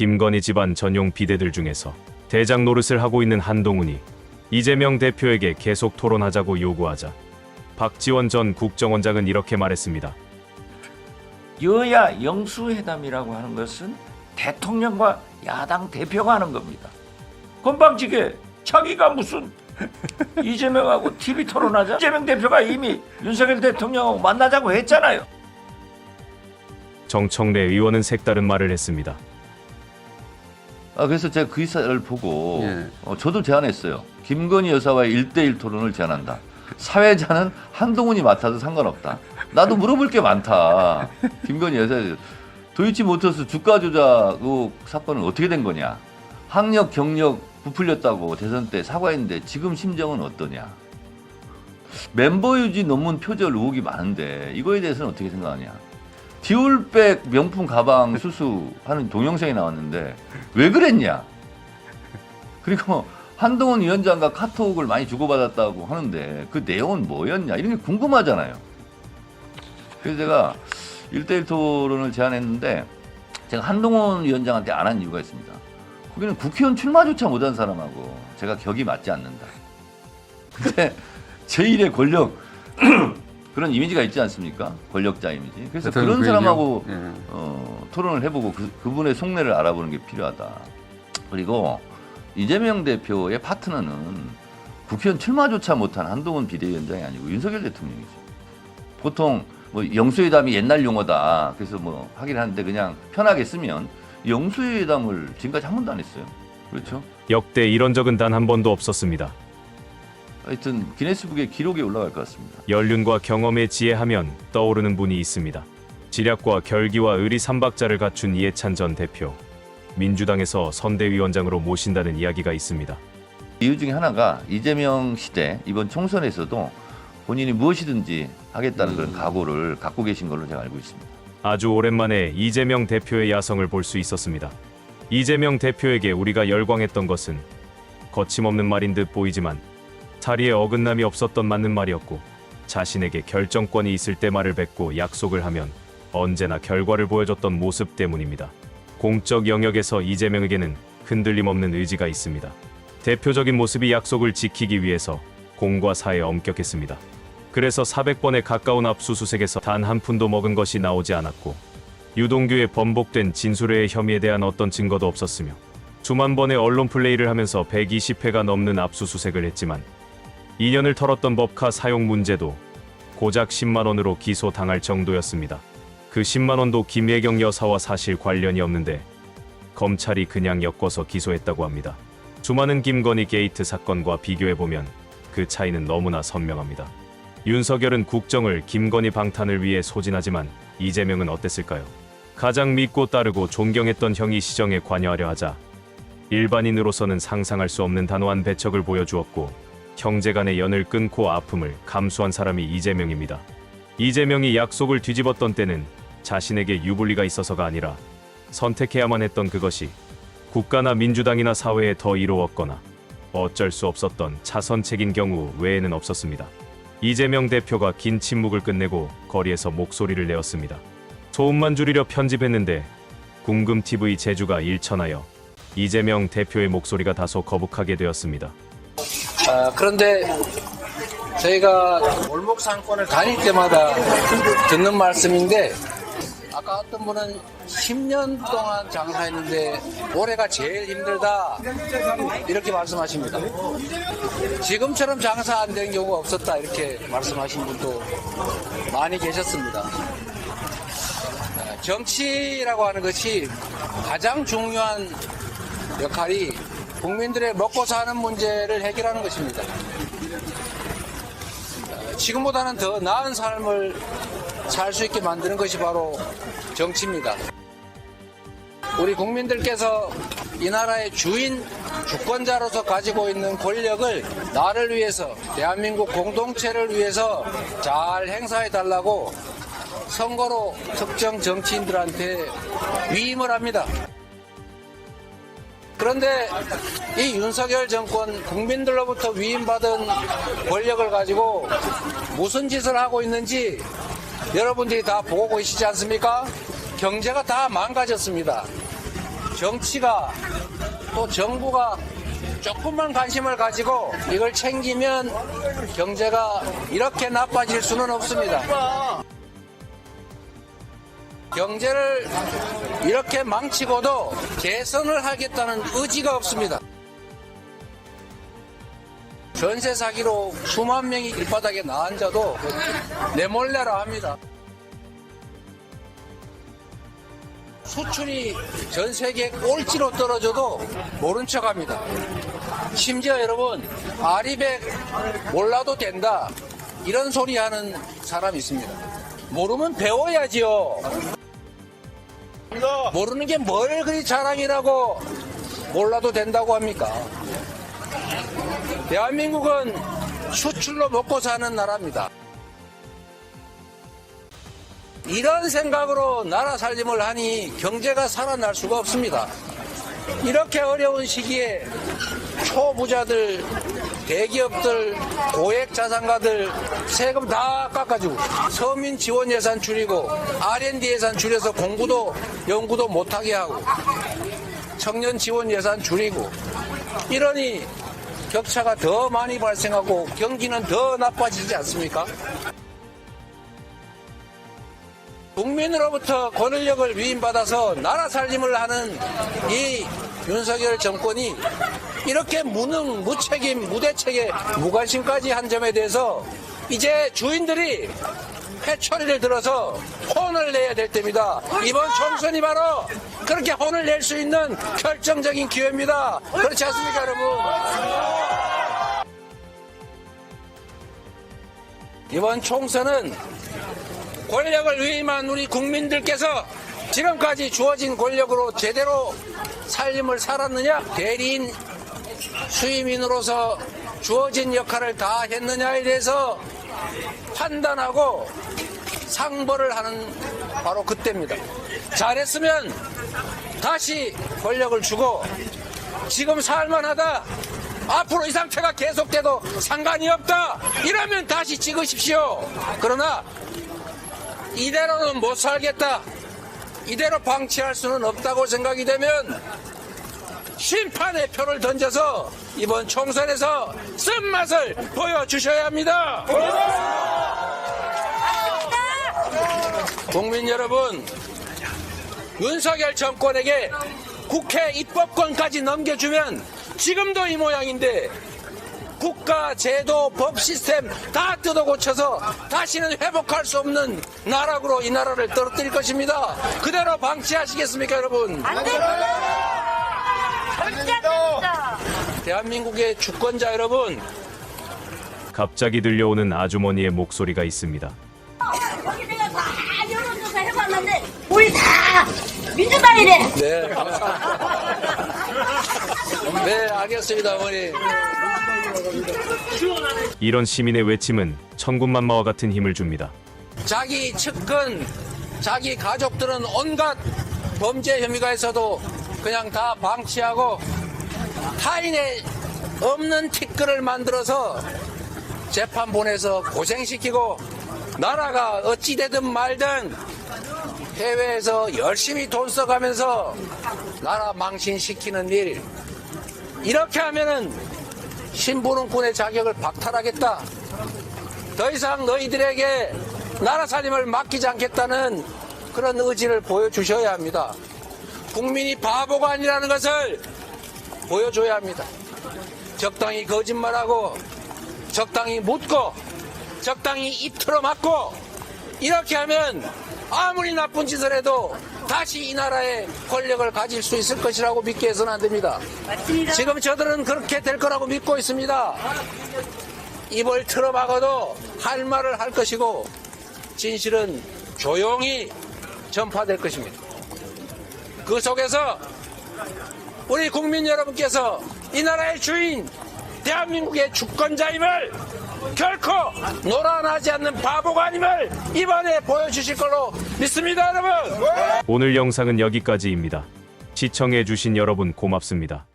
김건희 집안 전용 비대들 중에서 대장 노릇을 하고 있는 한동훈이 이재명 대표에게 계속 토론하자고 요구하자 박지원 전 국정원장은 이렇게 말했습니다. 여야 영수회담이라고 하는 것은 대통령과 야당 대표가 하는 겁니다. 건방지게 자기가 무슨 이재명하고 TV 토론하자. 이재명 대표가 이미 윤석열 대통령하고 만나자고 했잖아요. 정청래 의원은 색다른 말을 했습니다. 그래서 제가 그 기사를 보고 저도 제안했어요. 김건희 여사와의 1대1 토론을 제안한다. 사회자는 한동훈이 맡아도 상관없다. 나도 물어볼 게 많다. 김건희 여사 도이치모터스 주가 조작 사건은 어떻게 된 거냐. 학력 경력 부풀렸다고 대선 때 사과했는데 지금 심정은 어떠냐. 멤버 유지 논문 표절 의혹이 많은데 이거에 대해서는 어떻게 생각하냐. 디올백 명품 가방 수수하는 동영상이 나왔는데 왜 그랬냐. 그리고 한동훈 위원장과 카톡을 많이 주고받았다고 하는데 그 내용은 뭐였냐 이런 게 궁금하잖아요. 그래서 제가 1대1 토론을 제안했는데 제가 한동훈 위원장한테 안 한 이유가 있습니다. 거기는 국회의원 출마조차 못한 사람하고 제가 격이 맞지 않는다. 근데 제1의 권력 그런 이미지가 있지 않습니까? 권력자 이미지. 그래서 그런 사람하고 토론을 해보고 그분의 속내를 알아보는 게 필요하다. 그리고 이재명 대표의 파트너는 국회의원 출마조차 못한 한동훈 비대위원장이 아니고 윤석열 대통령이죠. 보통 뭐 영수회담이 옛날 용어다. 그래서 뭐 하긴 하는데 그냥 편하게 쓰면 영수회담을 지금까지 한 번도 안 했어요. 그렇죠? 역대 이런 적은 단 한 번도 없었습니다. 하여튼 기네스북의 기록에 올라갈 것 같습니다. 연륜과 경험에 지혜하면 떠오르는 분이 있습니다. 지략과 결기와 의리 삼박자를 갖춘 이해찬 전 대표. 민주당에서 선대위원장으로 모신다는 이야기가 있습니다. 이유 중에 하나가 이재명 시대 이번 총선에서도 본인이 무엇이든지 하겠다는 그런 각오를 갖고 계신 걸로 제가 알고 있습니다. 아주 오랜만에 이재명 대표의 야성을 볼 수 있었습니다. 이재명 대표에게 우리가 열광했던 것은 거침없는 말인 듯 보이지만 자리에 어긋남이 없었던 맞는 말이었고 자신에게 결정권이 있을 때 말을 뱉고 약속을 하면 언제나 결과를 보여줬던 모습 때문입니다. 공적 영역에서 이재명에게는 흔들림 없는 의지가 있습니다. 대표적인 모습이 약속을 지키기 위해서 공과 사에 엄격했습니다. 그래서 400번에 가까운 압수수색에서 단 한 푼도 먹은 것이 나오지 않았고 유동규의 번복된 진술의 혐의에 대한 어떤 증거도 없었으며 수만 번의 언론 플레이를 하면서 120회가 넘는 압수수색을 했지만 2년을 털었던 법카 사용 문제도 고작 10만 원으로 기소당할 정도였습니다. 그 10만 원도 김예경 여사와 사실 관련이 없는데 검찰이 그냥 엮어서 기소했다고 합니다. 수많은 김건희 게이트 사건과 비교해보면 그 차이는 너무나 선명합니다. 윤석열은 국정을 김건희 방탄을 위해 소진하지만 이재명은 어땠을까요? 가장 믿고 따르고 존경했던 형이 시정에 관여하려 하자 일반인으로서는 상상할 수 없는 단호한 배척을 보여주었고 형제 간의 연을 끊고 아픔을 감수한 사람이 이재명입니다. 이재명이 약속을 뒤집었던 때는 자신에게 유불리가 있어서가 아니라 선택해야만 했던 그것이 국가나 민주당이나 사회에 더 이로웠거나 어쩔 수 없었던 차선책인 경우 외에는 없었습니다. 이재명 대표가 긴 침묵을 끝내고 거리에서 목소리를 내었습니다. 소음만 줄이려 편집했는데 궁금TV 제주가 일천하여 이재명 대표의 목소리가 다소 거북하게 되었습니다. 그런데 저희가 골목 상권을 다닐 때마다 듣는 말씀인데 아까 어떤 분은 10년 동안 장사했는데 올해가 제일 힘들다 이렇게 말씀하십니다. 지금처럼 장사 안 된 경우가 없었다 이렇게 말씀하신 분도 많이 계셨습니다. 정치라고 하는 것이 가장 중요한 역할이 국민들의 먹고 사는 문제를 해결하는 것입니다. 지금보다는 더 나은 삶을 살 수 있게 만드는 것이 바로 정치입니다. 우리 국민들께서 이 나라의 주권자로서 가지고 있는 권력을 나를 위해서, 대한민국 공동체를 위해서 잘 행사해달라고 선거로 특정 정치인들한테 위임을 합니다. 그런데 이 윤석열 정권 국민들로부터 위임받은 권력을 가지고 무슨 짓을 하고 있는지 여러분들이 다 보고 계시지 않습니까? 경제가 다 망가졌습니다. 정치가 또 정부가 조금만 관심을 가지고 이걸 챙기면 경제가 이렇게 나빠질 수는 없습니다. 경제를 이렇게 망치고도 개선을 하겠다는 의지가 없습니다. 전세 사기로 수만 명이 길바닥에 나앉아도 내몰래라 합니다. 수출이 전 세계 꼴찌로 떨어져도 모른 척합니다. 심지어 여러분 아리백 몰라도 된다 이런 소리 하는 사람이 있습니다. 모르면 배워야지요. 모르는 게 뭘 그리 자랑이라고 몰라도 된다고 합니까? 대한민국은 수출로 먹고 사는 나라입니다. 이런 생각으로 나라 살림을 하니 경제가 살아날 수가 없습니다. 이렇게 어려운 시기에 초부자들, 대기업들, 고액 자산가들 세금 다 깎아주고 서민 지원 예산 줄이고 R&D 예산 줄여서 공부도 연구도 못하게 하고 청년 지원 예산 줄이고 이러니 격차가 더 많이 발생하고 경기는 더 나빠지지 않습니까? 국민으로부터 권력을 위임받아서 나라 살림을 하는 이 윤석열 정권이 이렇게 무능, 무책임, 무대책에 무관심까지 한 점에 대해서 이제 주인들이 회초리를 들어서 혼을 내야 될 때입니다. 이번 총선이 바로 그렇게 혼을 낼 수 있는 결정적인 기회입니다. 그렇지 않습니까, 여러분? 이번 총선은 권력을 위임한 우리 국민들께서 지금까지 주어진 권력으로 제대로 살림을 살았느냐, 대리인 수임인으로서 주어진 역할을 다 했느냐에 대해서 판단하고 상벌을 하는 바로 그때입니다. 잘했으면 다시 권력을 주고 지금 살만하다, 앞으로 이 상태가 계속돼도 상관이 없다 이러면 다시 찍으십시오. 그러나 이대로는 못 살겠다, 이대로 방치할 수는 없다고 생각이 되면 심판의 표를 던져서 이번 총선에서 쓴맛을 보여주셔야 합니다. 국민 여러분, 윤석열 정권에게 국회 입법권까지 넘겨주면 지금도 이 모양인데 국가, 제도, 법 시스템 다 뜯어 고쳐서 다시는 회복할 수 없는 나락으로 이 나라를 떨어뜨릴 것입니다. 그대로 방치하시겠습니까, 여러분? 안 됩니다. 절대 안 됩니다. 대한민국의 주권자 여러분, 갑자기 들려오는 아주머니의 목소리가 있습니다. 여기 내가 다 여론조사 해봤는데 우리 다 민주당이래. 네, 감사합니다. 네, 알겠습니다, 어머니. 이런 시민의 외침은 천군만마와 같은 힘을 줍니다. 자기 측근, 자기 가족들은 온갖 범죄 혐의가 있어도 그냥 다 방치하고 타인의 없는 티끌을 만들어서 재판 보내서 고생시키고 나라가 어찌되든 말든 해외에서 열심히 돈 써가면서 나라 망신시키는 일, 이렇게 하면은 신부름꾼의 자격을 박탈하겠다, 더 이상 너희들에게 나라 살림을 맡기지 않겠다는 그런 의지를 보여주셔야 합니다. 국민이 바보가 아니라는 것을 보여줘야 합니다. 적당히 거짓말하고 적당히 묻고 적당히 입 틀어막고 이렇게 하면 아무리 나쁜 짓을 해도 다시 이 나라의 권력을 가질 수 있을 것이라고 믿게 해서는 안 됩니다. 맞습니다. 지금 저들은 그렇게 될 거라고 믿고 있습니다. 입을 틀어막아도 할 말을 할 것이고 진실은 조용히 전파될 것입니다. 그 속에서 우리 국민 여러분께서 이 나라의 주인, 대한민국의 주권자임을 결코 노란하지 않는 바보가 아님을 이번에 보여주실 걸로 믿습니다, 여러분. 오늘 영상은 여기까지입니다. 시청해주신 여러분 고맙습니다.